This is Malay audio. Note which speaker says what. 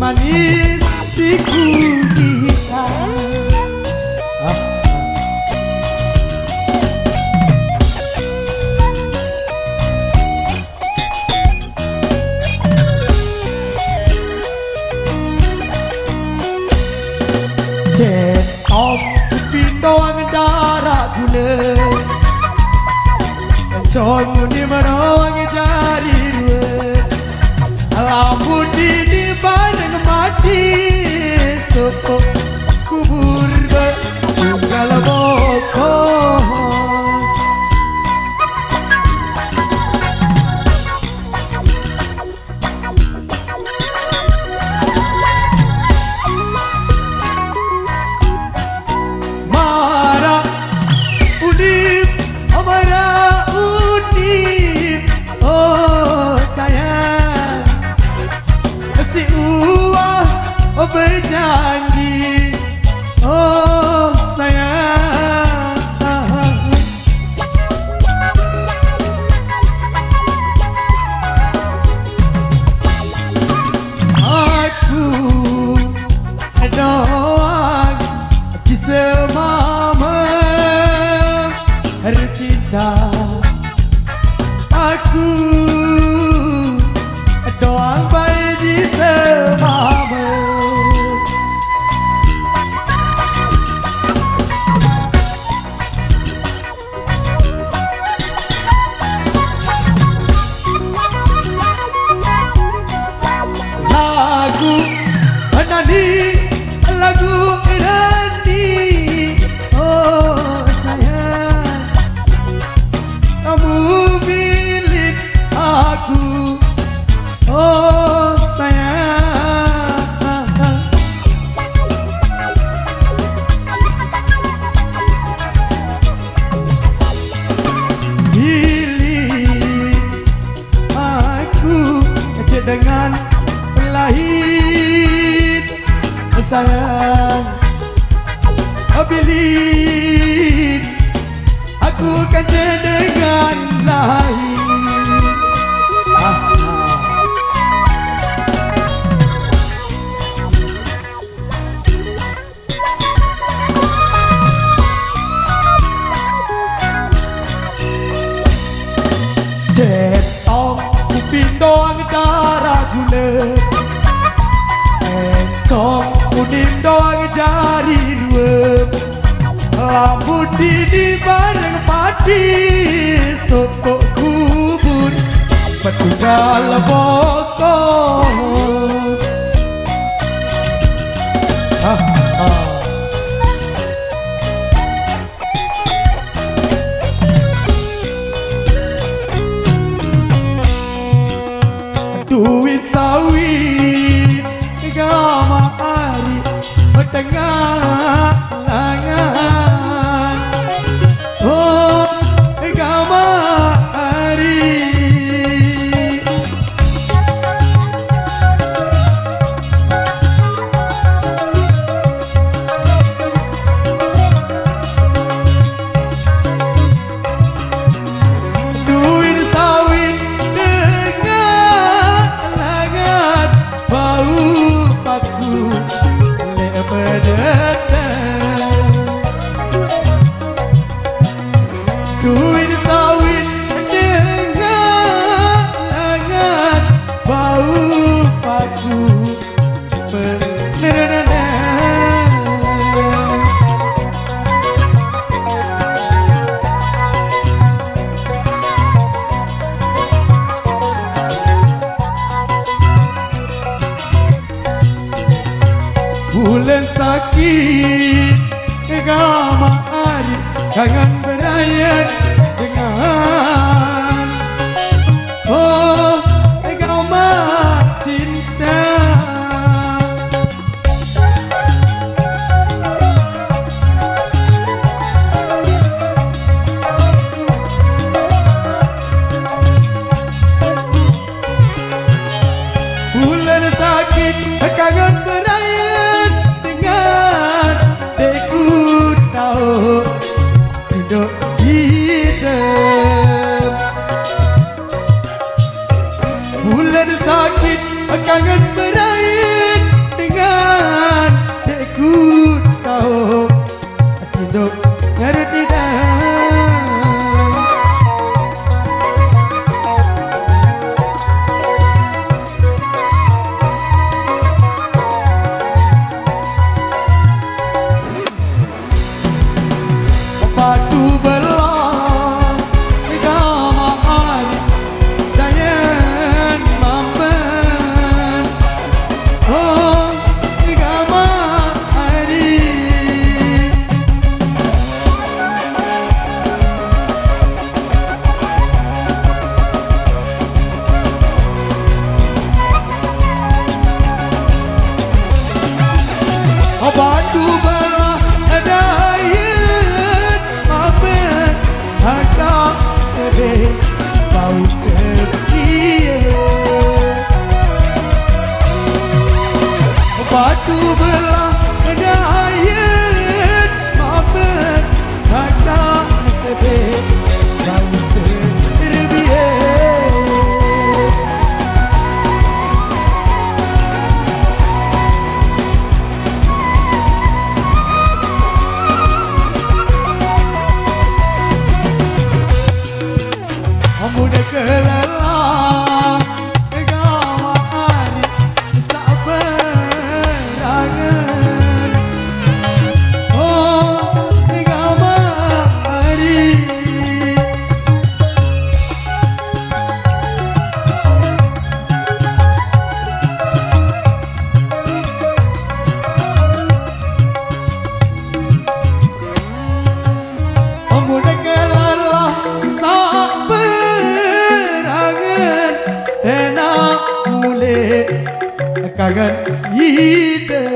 Speaker 1: manis si gurita. Cetok pindoang darah gula, Cong muni merawang jari dua, lampu di bareng mati, sopok kubur bertunggal bokos. Marah udip, marah udip, oh sayang, si uang berjanji, oh sayang. Aku doang kisah mama cinta. Aku doang bayi di semama. Lagu nani, lagu nani, oh sayang, kamu milik aku, oh sayang. Milik aku dengan lahir sayang, bilik aku kan dengan lahir. Cetok pindoang darah gula, encong kuning doang jari dua, lampu di bareng pati, sopok kubur bertunggal bokos. Duit sawit gama hari tengah tangan, oh gama hari. Duit sawit tengah tangan, bau paku duit sawit dengan tangan, bau paku bulan sakit gama hari, jangan berayat dengan oh gama cinta. Bulan sakit kangen berayat dengan deku tahu hidup kita. batu belah dayat aben agak sedih bau sedih batu belah dayat aben agak sedih bau sedih muda kelelah gawan sabarangan oh gamari muda kelelah enak mulai kagan sida